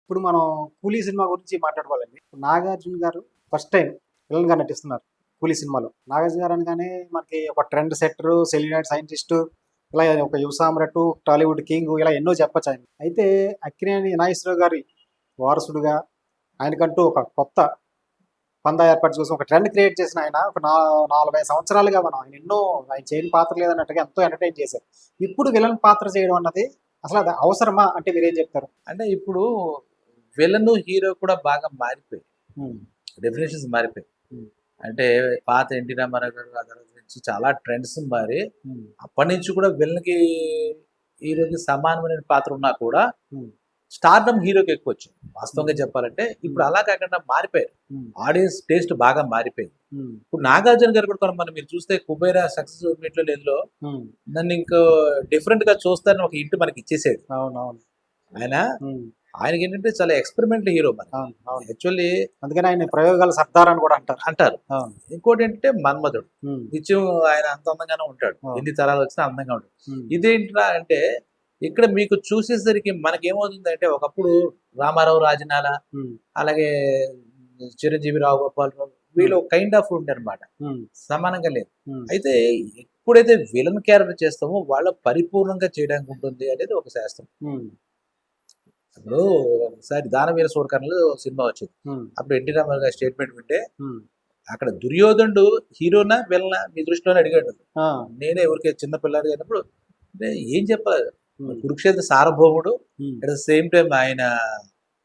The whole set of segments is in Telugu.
ఇప్పుడు మనం 'కూలీ' సినిమా గురించి మాట్లాడుకోవాలండి. నాగార్జున గారు ఫస్ట్ టైమ్ విలన్‌గా నటిస్తున్నారు 'కూలీ' సినిమాలో. నాగార్జున గారు అనగానే మనకి ఒక ట్రెండ్ సెట్టరు, సెలిబ్రిటీ సైంటిస్టు, ఇలా ఒక యువ సామ్రాటు, టాలీవుడ్ కింగు ఇలా ఎన్నో చెప్పొచ్చు ఆయన. అయితే అక్కినేని నాగేశ్వరరావు గారి వారసుడుగా ఆయనకంటూ ఒక కొత్త పందా ఏర్పాటు చేసి ఒక ట్రెండ్ క్రియేట్ చేసిన ఆయన ఒక 45 సంవత్సరాలుగా మనం ఆయన చేయని పాత్ర లేదన్నట్టుగా ఎంతో ఎంటర్‌టైన్ చేశారు. ఇప్పుడు విలన్ పాత్ర చేయడం అన్నది అసలు అది అవసరమా? అంటే మీరేం చెప్తారు? అంటే ఇప్పుడు విలన్, హీరో కూడా బాగా మారిపోయాయి. హ్మ్. డెఫినేషన్స్ మారిపోయాయి. హ్మ్. అంటే పాత 'ఎన్టీ రామారావు' గారు ఆ తర్వాత నుంచి చాలా ట్రెండ్స్ మారి హ్మ్. అప్పటి నుంచి కూడా విలన్‌కి, హీరోకి సమానమైన పాత్ర ఉన్నా కూడా హ్మ్. స్టార్డమ్ హీరోకి ఎక్కువ వచ్చింది. వాస్తవంగా చెప్పాలంటే ఇప్పుడు అలా కాకుండా మారిపోయారు. హ్మ్. ఆడియన్స్ టేస్ట్ బాగా మారిపోయింది. హ్మ్. ఇప్పుడు 'నాగార్జున' గారు కూడా మనం మీరు చూస్తే 'కుబేర' సక్సెస్ మీట్‌లో లేదులో హ్మ్. నన్ను ఇంకో డిఫరెంట్‌గా చూస్తారని ఒక హింట్ మనకి ఇచ్చేసాడు. అవునవును. ఆయన హ్మ్. ఆయనకేంటంటే చాలా ఎక్స్‌పెరిమెంటల్ హీరో మనకి. అవును. అవును. యాక్చువల్లీ అందుకని ఆయన ప్రయోగాల సర్దార్ అని కూడా అంటారు. అంటారు. అవును. ఇంకోటేంటంటే మన్మధుడు. హ్మ్. నిత్యం ఆయన అంత అందంగానే ఉంటాడు. అవును. ఎన్ని తరాలు వచ్చినా అందంగా ఉంటాడు. హ్మ్. ఇదేంట్రా అంటే ఇక్కడ మీకు చూసేసరికి మనకేమవుతుందంటే ఒకప్పుడు రామారావు, రాజనాల, హ్మ్. అలాగే చిరంజీవి, రావు గోపాలరావు హ్మ్. వీళ్ళు కైండ్ ఆఫ్ ఉండారనమాట. హ్మ్. సమానంగా లేదు. హ్మ్. అయితే ఎప్పుడైతే విలన్ క్యారెక్టర్ చేస్తామో వాళ్ళ పరిపూర్ణంగా చేయడానికి ఉంటుంది అనేది ఒక శాస్త్రం. హ్మ్. ఇప్పుడు ఒకసారి 'దానవీర సూరకర్ణ'లో సినిమా వచ్చింది. హ్మ్. అప్పుడు ఎన్టీ రామారావు గారి స్టేట్మెంట్ వింటే హ్మ్. అక్కడ దుర్యోధనుడు హీరోనా విలనా మీ దృష్టిలోనే అడిగాడు. ఆ! నేనే ఊరికే చిన్న పిల్లాడిగా అయినప్పుడు అంటే ఏం చెప్పాలి, హ్మ్. కురుక్షేత్ర సార్వభౌముడు, హ్మ్. అట్ ద సేమ్ టైం ఆయన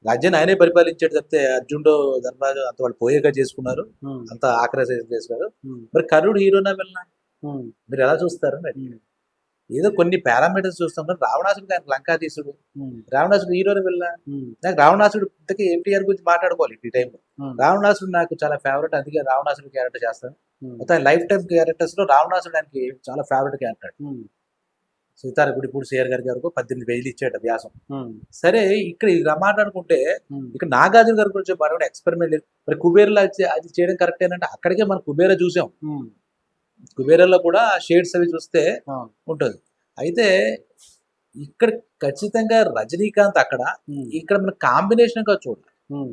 రాజ్యాన్ని ఆయనే పరిపాలించాడు తప్పితే అర్జునుడు, ధర్మరాజు అంత వాళ్ళు పోయేగా చేసుకున్నారు, హ్మ్. అంత ఆక్రస్ చేసుకున్నారు. హ్మ్. మరి కర్ణుడు హీరోనా విలనా హ్మ్. మీరు ఎలా చూస్తారు అని హ్మ్. అడిగాడు. ఏదో కొన్ని పారామీటర్స్ చూస్తాం కానీ రావణాసుడు ఆయన లంకాధీశుడు, హ్మ్. రావణాసుడు హీరోని విలనా? హ్మ్. నాకు రావణాసుడు ఇంతకీ ఎన్టీఆర్ గురించి మాట్లాడుకోవాలి ఈ టైంలో. హ్మ్. రావణాసుడు నాకు చాలా ఫేవరెట్, అందుకే రావణాసుడు క్యారెక్టర్ చేస్తాను. హ్మ్. మొత్తం లైఫ్ టైం క్యారెక్టర్స్ లో రావణాసుడు ఆయనకి చాలా ఫేవరెట్ క్యారెక్టర్. హ్మ్. సీతార గుడిపూడి సిఆర్ గారి వరకు 18 పేజీలు ఇచ్చాడు వ్యాసం. హ్మ్. సరే ఇక్కడ ఇలా మాట్లాడుకుంటే హ్మ్. ఇక్కడ నాగార్జున గారి గురించి మాట్లాడే ఎక్స్పెరిమెంట్ లేదు. మరి కుబేర్లో అది చేయడం కరెక్ట్ ఏంటంటే అక్కడికే మనం కుబేర చూసాం. హ్మ్. కుబేరలో కూడా షేడ్స్ అవి చూస్తే అవును. ఉంటుంది. అయితే ఇక్కడ ఖచ్చితంగా రజనీకాంత్ అక్కడ, హ్మ్. ఇక్కడ మన కాంబినేషన్‌గా చూడాలి. హ్మ్.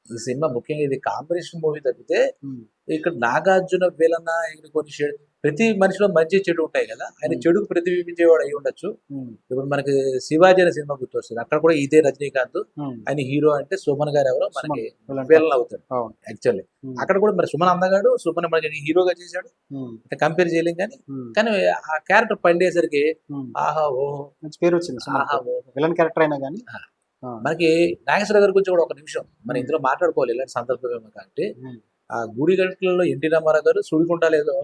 ఈ సినిమా ముఖ్యంగా ఇది కాంబినేషన్ మూవీ తప్పితే హ్మ్. ఇక్కడ నాగార్జున విలన ఇక్కడ కొన్ని ప్రతి మనిషిలో మంచి చెడు ఉంటాయి కదా, ఆయన హ్మ్. చెడుకు ప్రతిబింబించేవాడు అయి ఉండొచ్చు. హ్మ్. ఇప్పుడు మనకి శివాజీ అనే సినిమా గుర్తొస్తుంది, అక్కడ కూడా ఇదే రజనీకాంత్, హ్మ్. ఆయన హీరో అంటే సుమన్ గారు ఎవరో మనకి సుమన్ విలన్ విలన్ పాత్ర. అవుతాడు అవును. యాక్చువల్లీ. హ్మ్. అక్కడ కూడా మరి సుమన్ అందగాడు, సుమన్ మనకి హీరోగా చేశాడు, హ్మ్. కంపేర్ చేయలేం కానీ. హ్మ్. కానీ ఆ క్యారెక్టర్ పండేసరికి హ్మ్. ఆహా ఓహో, మంచి పేరొచ్చింది ఆహా సుమన్‌కి. ఓహో. విలన్ క్యారెక్టర్ అయినా గాని. ఆ, ఆ! మనకి నాగేశ్వర గారి గురించి కూడా ఒక నిమిషం మనం హ్మ్. ఇందులో మాట్లాడుకోవాలి ఇలాంటి సందర్భమేమో కాబట్టి. హ్మ్. ఆ గుడిగంటలలో ఎన్టీ రామారావు గారు సుడిగుండా లేదో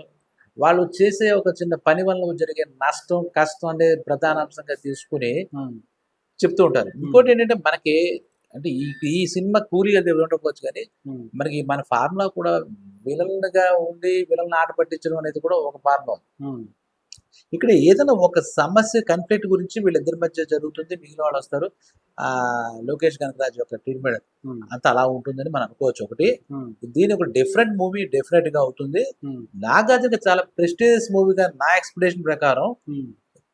వాళ్ళు చేసే ఒక చిన్న పని వల్ల జరిగే నష్టం, కష్టం అనేది ప్రధాన అంశంగా తీసుకుని హ్మ్. చెప్తూ ఉంటారు. హ్మ్. ఇంకోటి ఏంటంటే మనకి అంటే ఈ ఈ సినిమా కూలీ అది ఉండకపోవచ్చు కానీ హ్మ్. మనకి మన ఫార్ములా కూడా విలన్‌గా ఉండి విలన్ ఆట పట్టించడం అనేది కూడా ఒక ఫార్ములా. హ్మ్. ఇక్కడ ఏదైనా ఒక సమస్య కన్‌ఫ్లిక్ట్ గురించి వీళ్ళిద్దరి మధ్య జరుగుతుంది. మిగిలిన వాళ్ళొస్తారు. లోకేష్ కనకరాజు యొక్క ట్రీట్‌మెంట్ హ్మ్. అంతా అలా ఉంటుందని మనం అనుకోవచ్చు ఒకటి. హ్మ్. దీని ఒక డిఫరెంట్ మూవీ డెఫినెట్‌గా అవుతుంది. హ్మ్. 'నాగార్జున' చాలా ప్రెస్టీజియస్ మూవీగా నా ఎక్స్‌పెక్టేషన్ ప్రకారం హ్మ్.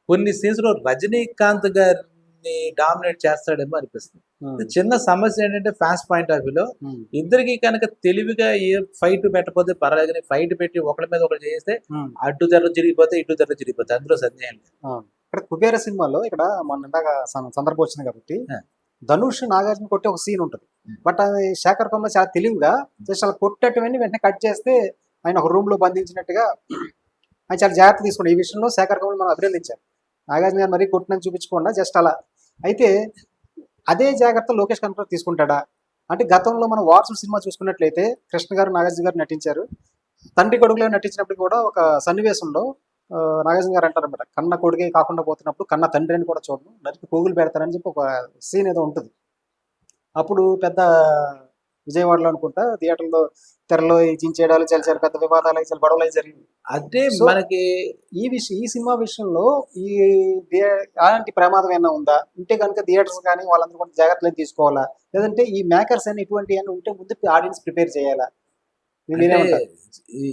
కొన్ని సీన్స్‌లో రజనీకాంత్ గారిని డామినేట్ చేస్తాడేమో అనిపిస్తుంది. హ్మ్. చిన్న సమస్య ఏంటంటే ఫ్యాన్స్ పాయింట్ ఆఫ్ వ్యూలో హ్మ్. ఇద్దరికీ కనుక తెలివిగా ఏ ఫైట్ పెట్టకపోతే పర్వాలేదు గానీ, ఫైట్ పెట్టి ఒకళ్ళ మీద ఒకళ్ళు చేస్తే హ్మ్. అటు తెరలు చిరిగిపోతాయి, ఇటు తెరలు చిరిగిపోతాయి. అందులో సందేహం లేదు. అవును. ఇక్కడ 'కుబేర' సినిమాలో ఇక్కడ మొన్న ఇందాక సందర్భం వచ్చింది కాబట్టి ఆ! ధనుష్, నాగార్జున కొట్టే ఒక సీన్ ఉంటది. హ్మ్. బట్ అది శేఖర్ కమ్ముల చాలా తెలివిగా జస్ట్ అలా కొట్టేటివన్నీ వెంటనే కట్ చేస్తే ఆయన ఒక రూమ్‌లో బంధించినట్టుగా ఆయన చాలా జాగ్రత్త తీసుకున్నాడు. ఈ విషయంలో శేఖర్ కమ్ముల మనం అభినందించాలి. నాగార్జున గారు మరీ కొట్టినట్టు చూపించకుండా జస్ట్ అలా. అయితే అదే జాగ్రత్త లోకేష్ కనకరాజు తీసుకుంటాడా? అంటే గతంలో మనం 'వారసుడు' సినిమా చూసుకున్నట్లయితే కృష్ణ గారు, నాగార్జున గారు నటించారు. తండ్రి కొడుకులుగా నటించినప్పుడు కూడా ఒక సన్నివేశంలో నాగార్జున గారు అంటారన్నమాట. కన్న కొడుకే కాకుండా పోతున్నప్పుడు కన్న తండ్రి అని కూడా చూడను. నరికి పోగులు పెడతారని చెప్పి ఒక సీన్ ఏదో ఉంటది. అప్పుడు పెద్ద విజయవాడలో అనుకుంటా థియేటర్‌లో తెరలో ఈ చించేయడాలు, చాలా పెద్ద వివాదాలు, చాలా గొడవలు జరిగింది. అంటే సో, మనకి ఈ సినిమా విషయంలో ఈ థియే అలాంటి ప్రమాదం ఏమైనా ఉందా? ఉంటే గనుక థియేటర్స్ కానీ వాళ్ళందరూ కొంచెం జాగ్రత్తలు తీసుకోవాలా? లేదంటే ఈ మేకర్స్ అని ఇటువంటియేమైనా ఉంటే ముందు ఆడియన్స్ ప్రిపేర్ చేయాలా? అంటే మీరేమంటారు? ఇది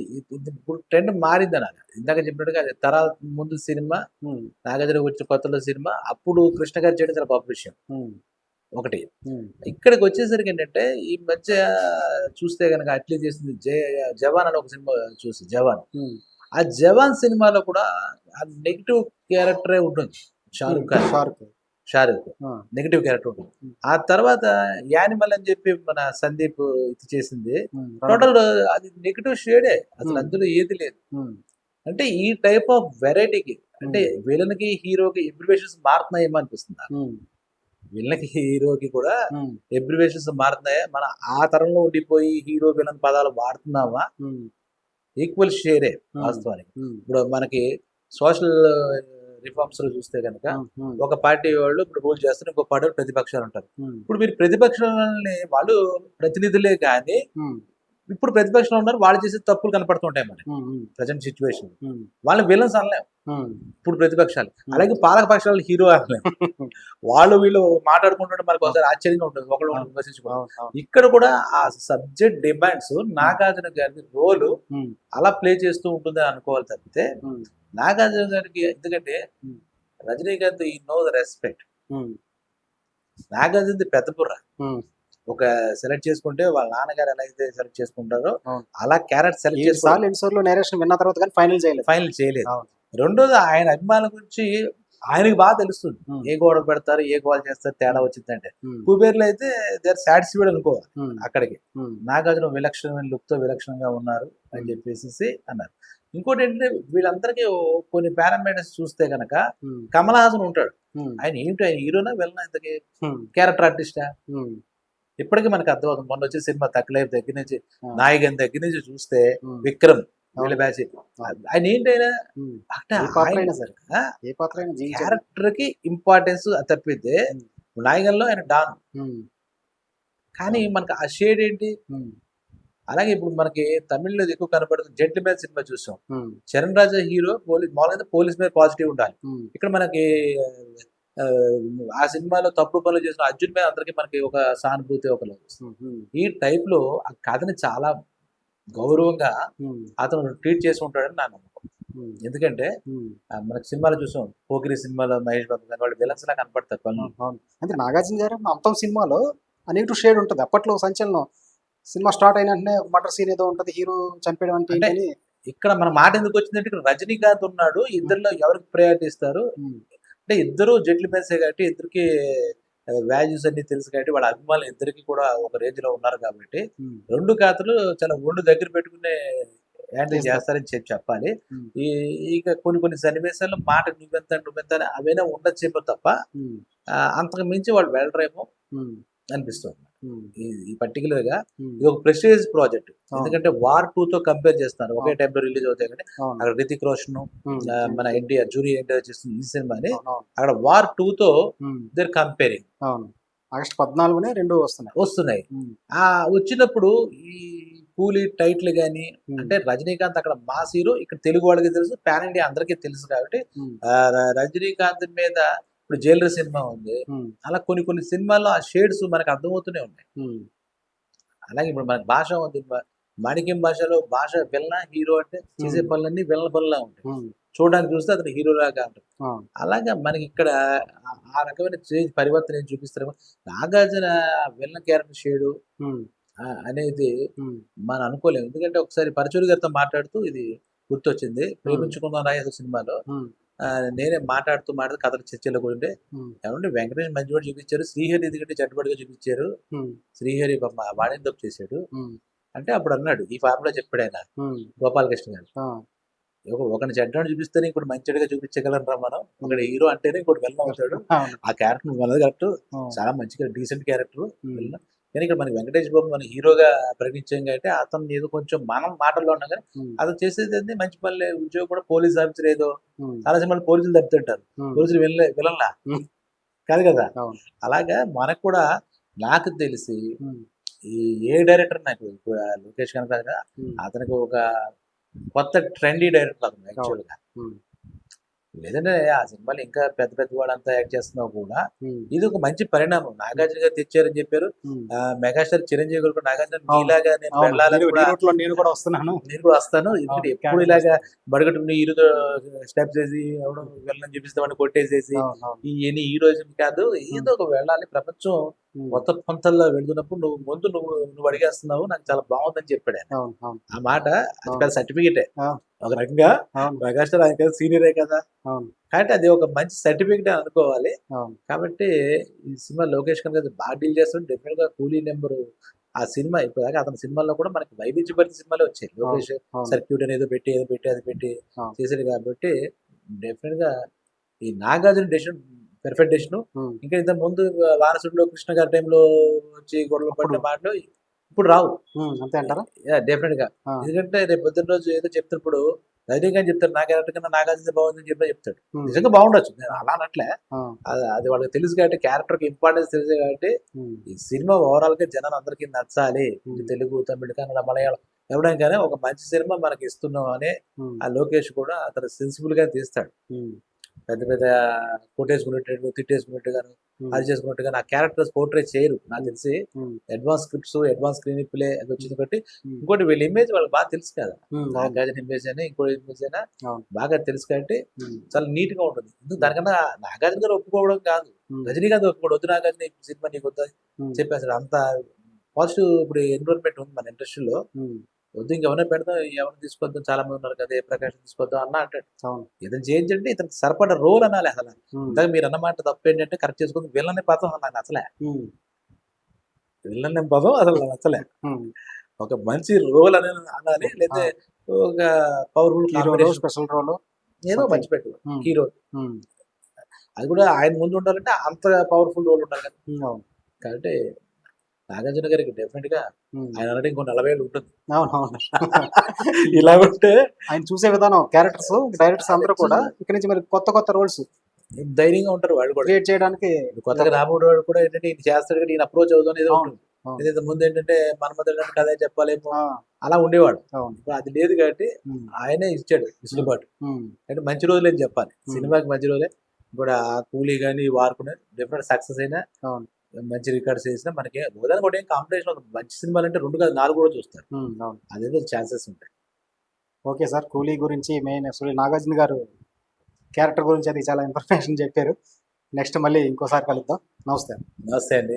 ఇప్పుడు ట్రెండ్ మారిందనాలి. ఇందాక చెప్పినట్టుగా అది తరాల ముందు సినిమా, హ్మ్. నాగార్జున వచ్చిన కొత్తలో సినిమా, అప్పుడు కృష్ణ గారు చేయడం చాలా గొప్ప విషయం. హ్మ్. ఒకటి. ఉమ్, ఇక్కడికి వచ్చేసరికి ఏంటంటే ఈ మధ్య చూస్తే కనుక అట్లీ చేసింది జవాన్ అని ఒక సినిమా చూసి జవాన్. ఉమ్, ఆ జవాన్ సినిమాలో కూడా ఆ నెగిటివ్ క్యారెక్టరే ఉంటుంది. షారుఖ్ ఖాన్ షారుఖ్ ఆ, నెగిటివ్ క్యారెక్టర్ ఉంటుంది. ఉమ్, ఆ తర్వాత యానిమల్ అని చెప్పి మన సందీప్ ఇది చేసింది. ఉమ్, టోటల్ అది నెగిటివ్ షేడే, అసలు ఉమ్, అందులో ఏది లేదు. ఉమ్, అంటే ఈ టైప్ ఆఫ్ వెరైటీకి అంటే విలన్ కి హీరోకి ఎబ్రివేషన్స్ మారుతున్నాయేమో అనిపిస్తుంది నాకు. ఉమ్, విలన్కి హీరోకి కూడా ఉమ్, ఎబ్రివేషన్స్ మారుతున్నాయా, మన ఆ తరంలో ఉండిపోయి హీరో విలన్ పదాలు వాడుతున్నామా? ఉమ్, ఈక్వల్ షేరే ఉమ్, వాస్తవానికి. ఉమ్, ఇప్పుడు మనకి సోషల్ రిఫార్మ్స్ లో చూస్తే కనుక ఉమ్, ఉమ్, ఒక పార్టీ వాళ్ళు ఇప్పుడు రూల్ చేస్తారు, ఇంకో పార్టీ వాళ్ళు ప్రతిపక్షాలు ఉంటారు. ఉమ్, ఇప్పుడు మీరు ప్రతిపక్షాలని వాళ్ళు ప్రతినిధులే కానీ ఉమ్, ఇప్పుడు ప్రతిపక్షంలో ఉన్నారు, వాళ్ళు చేసే తప్పులు కనపడుతుంటాయి మనకి ఉమ్, ఉమ్, ప్రజెంట్ సిచ్యువేషన్. ఉమ్, వాళ్ళ విలన్స్ అనలేం ఉమ్, ఇప్పుడు ప్రతిపక్షాలు, అలాగే పాలక పక్షాలు హీరో అనలేం. వాళ్ళు వీళ్ళు మాట్లాడుకుంటుంటే మనకు ఒకసారి ఆశ్చర్యంగా ఉంటుంది, ఒకళ్ళు అవును, విమర్శించుకోవడం. అవును, అవును, ఇక్కడ కూడా ఆ సబ్జెక్ట్ డిమాండ్స్ నాగార్జున గారి రోలు ఉమ్, అలా ప్లే చేస్తూ ఉంటుంది అని అనుకోవాలి తప్పితే, ఉమ్, నాగార్జున గారికి ఎందుకంటే ఉమ్, రజనీకాంత్ ఈ నో ద రెస్పెక్ట్. ఉమ్, నాగార్జునది పెద్ద బుర్ర. ఉమ్, ఒక సెలెక్ట్ చేసుకుంటే వాళ్ళ నాన్నగారు ఎలా అయితే సెలెక్ట్ చేసుకుంటారో అవును. అలా క్యారెక్టర్ సెలెక్ట్ చేసుకోవాలి. ఎన్నిసార్లు నేరేషన్ విన్న తర్వాత కానీ ఫైనల్ చేయలేదు. ఫైనల్ చేయలేదు. అవును. రెండోది ఆయన అభిమానుల గురించి ఆయనకి బాగా తెలుస్తుంది, ఉమ్, ఏ గోడ పెడతారు, ఏ గోడ చేస్తారు, తేడా వచ్చిందంటే. ఉమ్, కుబేర్లు అయితే దే ఆర్ సాటిస్ఫైడ్ అనుకోవాలి ఉమ్, అక్కడికి. ఉమ్, నాగార్జున విలక్షణమైన లుక్ తో విలక్షణంగా ఉన్నారు అని ఉమ్, చెప్పేసి అన్నారు. ఇంకోటి ఏంటంటే వీళ్ళందరికీ కొన్ని పారామీటర్స్ చూస్తే కనుక ఉమ్, కమల్ హాసన్ ఉంటాడు. ఉమ్, ఆయన ఏమిటి, ఆయన హీరోనా వెళ్ళిన ఇంతకి ఉమ్, క్యారెక్టర్ ఆర్టిస్టా? ఉమ్, ఇప్పటికీ మనకు అర్థమవుతుంది. మొన్న వచ్చే సినిమా తక్లైఫ్ దగ్గర నుంచి, ఆ, నాయకన్ దగ్గర నుంచి చూస్తే ఉమ్, విక్రమ్ వీళ్ళ అవును, బ్యాచ్, అవును, ఆయన ఏంటైనా ఉమ్, అంటే ఏ పాత్ర ఆయన అయినా సరే, ఏ పాత్ర అయినా జీవించాడు. క్యారెక్టర్ కి ఇంపార్టెన్స్ తప్పితే ఉమ్, నాయకన్లో ఆయన డాన్. ఉమ్, కానీ మనకు ఆ షేడ్ ఏంటి? ఉమ్, అలాగే ఇప్పుడు మనకి తమిళ్లో ఎక్కువ కనపడుతుంది జెంటిల్మెన్ సినిమా చూసాం. ఉమ్, చరణ్ రాజా హీరో, మామూలుగా పోలీస్ మీద పాజిటివ్ ఉండాలి. ఉమ్, ఇక్కడ మనకి ఆ, ఆ సినిమాలో తప్పుడు పనులు చేసిన అర్జున్ మీద అందరికీ మనకి ఒక సానుభూతి, ఒక love వస్తుంది. ఉమ్, ఉమ్, ఈ టైప్ లో ఆ కథని చాలా గౌరవంగా ఉమ్, అతను ట్రీట్ చేసి ఉంటాడని నా నమ్మకం. ఉమ్, ఎందుకంటే ఉమ్, మనకి సినిమాలో చూసాం, పోకిరి సినిమాలో మహేష్ బాబు గారు వాళ్ళు విలన్స్ లా కనపడతారు పనులు. అవును. అంటే నాగార్జున గారు అంతం సినిమాలో నెగిటివ్ షేడ్ ఉంటుంది. అప్పట్లో సంచలనం, సినిమా స్టార్ట్ అయిన వెంటనే మటర్ సీన్ ఏదో ఉంటుంది, హీరో చంపేయడం అంటే అంటే ఏంటని. ఇక్కడ మన మాట ఎందుకు వచ్చిందంటే, ఇక్కడ రజనీకాంత్ ఉన్నాడు, ఇద్దరిలో ఎవరికి ప్రయారిటీ ఇస్తారు ఉమ్, అంటే, ఇద్దరు జెంటిల్మెన్సే కాబట్టి ఇద్దరికి వాల్యూస్ అన్ని తెలుసు కాబట్టి వాళ్ళ అభిమానులు ఇద్దరికి కూడా ఒక రేంజ్ లో ఉన్నారు కాబట్టి ఉమ్, రెండు ఖాతాలు చాలా ఒళ్ళు దగ్గర పెట్టుకునే హ్యాండిల్ చేస్తారు. చేస్తారని చెప్పాలి. ఉమ్, ఈ ఇక కొన్ని సన్నివేశాల్లో మాట నువ్వెంత అని అవైనా ఉండొచ్చేమో తప్ప ఉమ్, అంతకు మించి వాళ్ళు వెళ్ళరేమో ఉమ్, అనిపిస్తుంది. ఉమ్, ఈ పర్టికులర్ గా ఉమ్, ఇది ఒక ప్రెస్టీజియస్ ప్రాజెక్ట్. అవును, ఎందుకంటే వార్ 2 తో కంపేర్ చేస్తున్నారు, ఒకే అవును, టైంలో రిలీజ్ అవుతాయి కానీ. అవును, అక్కడ రితిక్ రోషన్, ఉమ్, మన ఎన్టీఆర్, జూరీ ఎన్టీఆర్ చేస్తున్న ఈ సినిమాని అవును, అవును, అక్కడ వార్ 2 తో ఉమ్, దేర్ కంపేరింగ్ అవును. ఆగస్టు 14నే రెండు వస్తున్నాయి. వస్తున్నాయి. ఉమ్, ఆ వచ్చినప్పుడు ఈ కూలీ టైటిల్ గాని, ఉమ్, అంటే రజనీకాంత్ అక్కడ మాస్ హీరో, ఇక్కడ తెలుగు వాళ్ళకి తెలుసు, పాన్ ఇండియా అందరికీ తెలుసు కాబట్టి ఉమ్, రజనీకాంత్ మీద ఇప్పుడు జైలర్ సినిమా ఉంది, ఉమ్, అలా కొన్ని సినిమాల్లో ఆ షేడ్స్ మనకు అర్థమవుతూనే ఉన్నాయి. ఉమ్, అలాగే ఇప్పుడు మనకి భాష ఉంది, మాణిక్యం భాషలో భాష విలన హీరో అంటే చేసే పనులన్నీ విలన పనులా ఉంటాయి, ఉమ్, చూడడానికి చూస్తే అతను హీరోలాగా ఉంటుంది. అవును, అలాగా మనకి ఇక్కడ ఆ రకమైన చేంజ్ పరివర్తన ఏం చూపిస్తారేమో. నాగార్జున విలన్ క్యారెక్టర్ షేడు ఉమ్, అనేది ఉమ్, మనం అనుకోలేము. ఎందుకంటే ఒకసారి పరచూరి గారితో మాట్లాడుతూ ఇది గుర్తొచ్చింది, ప్రేమించుకుందాం రాయేదో సినిమాలో. ఉమ్, నేనే మాట్లాడుతూ కథలు చర్చలో కూడా ఉంటే, ఉమ్, ఏమంటే వెంకటేష్ మంచివాడు చూపించారు, శ్రీహరి ఎందుకంటే చెడ్డవాడిగా చూపించారు, ఉమ్, శ్రీహరి వాడేం తప్పు చేశాడు ఉమ్, అంటే అప్పుడు అన్నాడు, ఈ ఫార్ములా చెప్పాడు ఆయన, ఉమ్, గోపాలకృష్ణ గారు. ఆ, ఒకరిని చెడ్డవాడు చూపిస్తేనే ఇంకోటి మంచిగా చూపించగలరా మనం, ఒకటి ఉమ్, హీరో అంటేనే ఇంకోటి వెళ్ళం అవుతాడు. అవును, ఆ క్యారెక్టర్ మనది కరెక్ట్, అవును, చాలా మంచిగా డీసెంట్ క్యారెక్టర్ ఉమ్, వెళ్ళిన. కానీ ఇక్కడ మనకి వెంకటేష్ బాబు మన హీరోగా ప్రకటించాం కాబట్టి అతను ఏదో కొంచెం మనం మాటల్లో ఉన్నా కానీ ఉమ్, అతను చేసేది ఏంది మంచి పనులే. ఉద్యోగం కూడా పోలీస్ ఆఫీసర్ ఏదో, ఉమ్, చాలా సినిమాలు పోలీసులు తప్పుతుంటారు, ఉమ్, పోలీసులు విలన్లా ఉమ్, కాదు కదా. అవును, అలాగా మనకు కూడా, నాకు తెలిసి ఉమ్, ఈ ఏ డైరెక్టర్, నాకు ఇప్పుడు లోకేష్ కనుక ఉమ్, అతనికి ఒక కొత్త ట్రెండీ డైరెక్టర్ అతను అవును, యాక్చువల్గా. ఉమ్, లేదంటే ఆ సినిమాలు ఇంకా పెద్ద పెద్ద వాళ్ళంతా యాక్ట్ చేస్తున్నావు కూడా ఉమ్, ఇది ఒక మంచి పరిణామం. నాగార్జున గారు తెచ్చారని చెప్పారు. ఉమ్. మెగాస్టార్ చిరంజీవి గారు కూడా నాగార్జున అవును, మీలాగా నేను అవును. వెళ్ళాలని కూడా రూట్ లో నేను కూడా వస్తున్నాను. నేను కూడా వస్తాను. ఎందుకంటే అవును, ఎప్పుడు క్యారెక్టర్ ఇలాగా చేస్తాను. బడగట్టుకుని హీరోతో స్టెప్స్ వేసి ఎవడో వెళ్ళని చూపిస్తామని కొట్టేసేసి అవును, అవును. ఈ హీరోయిజం కాదు, ఏదో ఒక వెళ్ళాలి ప్రపంచం ఉమ్, కొత్త పంతల్లో వెళ్తున్నప్పుడు నువ్వు ముందు నువ్వు అడిగేస్తున్నావు, నాకు చాలా బాగుందని చెప్పాడు ఆయన. అవును, అవును, ఆ మాట అది అవును, పెద్ద సర్టిఫికేటే అవును, ఒక రకంగా. అవును, మెగాస్టార్ ఆయన కదా సీనియరే కదా, అవును, కాబట్టి అది ఒక మంచి సర్టిఫికేట్ అనుకోవాలి. అవును, కాబట్టి ఈ సినిమా లోకేష్ కనుక బాగా డీల్ చేస్తుంటే డెఫినెట్ గా కూలీ నెంబరు ఆ సినిమా ఇప్పుడు అతని సినిమాల్లో కూడా మనకి వైవిధ్యభరిత సినిమాలే వచ్చాయి. అవును, లోకేష్ అవును, సర్క్యూట్ అనేది ఏదో పెట్టి అది పెట్టి అవును. చేసాడు కాబట్టి డెఫినెట్ గా ఈ నాగార్జున డెసిషన్ పెర్ఫెక్ట్ డెసిషన్. ఉమ్. ఇంకా ఇంత ముందు వారసుడిలో కృష్ణ గారి టైంలో వచ్చి గొడవలు అప్పుడు పడిన మాటలు ఇప్పుడు రావు. అంతే అంటారా? డెఫినెట్ గా. ఆ, ఎందుకంటే రేపు పొద్దున్న రోజు ఏదో చెప్తున్నప్పుడు రజనీకాంత్ చెప్తాడు నా క్యారెక్టర్ కన్నా నాగార్జున బాగుందని చెప్తాడు. ఉమ్, నిజంగా బాగుండొచ్చు, నేను అలా అనట్లే. ఆ, అది వాళ్ళకి తెలుసు కాబట్టి, క్యారెక్టర్ కి ఇంపార్టెన్స్ తెలుసు కాబట్టి ఉమ్, ఈ సినిమా ఓవరాల్ గా జనాలు అందరికీ నచ్చాలి. ఉమ్, ఇది తెలుగు, తమిళ, కన్నడ, మలయాళం ఎవరికైనా ఒక మంచి సినిమా మనకి ఇస్తున్నాం అని ఉమ్, ఆ లోకేష్ కూడా అతను సెన్సిబుల్ గా తీస్తాడు. ఉమ్, పెద్ద పెద్ద కొట్టేసుకున్నట్టు తిట్టేసుకున్నట్టుగాను ఉమ్, అది చేసుకున్నట్టుగా నా క్యారెక్టర్స్ పోర్ట్రే చేయరు నాకు ఉమ్, తెలిసి. Um, advance scripts, advance screenplay అది వచ్చింది కాబట్టి. ఉమ్, ఇంకోటి వీళ్ళ ఇమేజ్ వాళ్ళకి బాగా తెలుసు కదా, అవును, నాగార్జున ఇమేజ్ అయినా ఇంకో ఇమేజ్ అయినా అవును, బాగా తెలుసు కాబట్టి ఉమ్, చాలా నీట్ గా ఉంటుంది. ఎందుకు దానికన్నా నాగార్జున గారు ఒప్పుకోవడం కాదు, ఉమ్, రజనీకాంత్ ఒప్పుకోడు, వద్దు నాగార్జున ఈ సినిమా నీకు వద్దు ఉమ్, చెప్పేస్తాడు. అంత పాజిటివ్ ఇప్పుడు ఎన్విరాన్మెంట్ ఉంది మన ఇండస్ట్రీలో. ఉమ్, వద్దు ఇంకెవరైనా పెడదాం, ఎవరిని తీసుకొద్దాం, చాలా మంది ఉన్నారు కదా, ఏ ప్రకాశం తీసుకొద్దాం అన్న అంటాడు. అవును, ఇతను చేంజ్ అంటే ఇతనికి సరిపడ రోల్ అనాలి అసలు. ఉమ్, ఇందాక మీరు అన్నమాట తప్పు ఏంటంటే కరెక్ట్ చేసుకుంది విలన్ పదం నాకు నచ్చలే. ఉమ్, విలన్ పదం అసలు నాకు నచ్చలే. ఉమ్. ఒక మంచి రోల్ అనేది అనాలి, ఆ, లేదా ఒక powerful hero role, combination special role, ఏదో సంథింగ్. మంచి పెట్టు హీరో. అది కూడా ఆయన ముందు ఉండాలంటే అంత పవర్ఫుల్ రోల్ ఉండాలి కదా. అవును, కాబట్టి నాగార్జున గారికి డెఫినెట్ గా ఉమ్, ఆయన అంటే ఇంకో 40 ఏళ్ళు ఉంటుంది. అవును, అవును. ఇలా ఉంటే ఆయన చూసే విధానం, క్యారెక్టర్స్, డైరెక్టర్స్ అదే అందరూ కూడా ఇక్కడ నుంచి మరి కొత్త కొత్త రోల్స్ ధైర్యంగా ఉంటారు వాళ్ళు కూడా. క్రియేట్ చేయడానికి. ఇప్పుడు కొత్తగా రాబోయే వాడు కూడా ఏంటంటే ఈయన చేస్తాడు కానీ ఈయన అప్రోచ్ అవుతుంది ఏదో అవును, ఉంటుంది. అవును, ఏదైతే ముందు ఏంటంటే మన్మధుడు కథ చెప్పాలేమో ఆ, అలా ఉండేవాడు. అవును, ఇప్పుడు అది లేదు కాబట్టి ఉమ్, ఆయనే ఇచ్చాడు విసులుబాటు. ఉమ్, అంటే మంచి రోజులే అని చెప్పాలి, ఉమ్, సినిమాకి మంచి రోజులే. ఇప్పుడు ఆ కూలీ కానీ వార్కునే డెఫినెట్ సక్సెస్ అయినా అవును, మంచి రికార్డ్స్ చేసినా మనకి హోదాని కూడా ఏం కాంపిటీషన్ ఒక మంచి సినిమాలు అంటే 2 కాదు 4 కూడా చూస్తారు. అవును. అదేదో ఛాన్సెస్ ఉంటాయి. ఓకే సార్, కూలీ గురించి మెయిన్ అసలు నాగార్జున గారు క్యారెక్టర్ గురించి అది చాలా ఇన్ఫర్మేషన్ చెప్పారు. నెక్స్ట్ మళ్ళీ ఇంకోసారి కలుద్దాం. నమస్తే. నమస్తే అండి.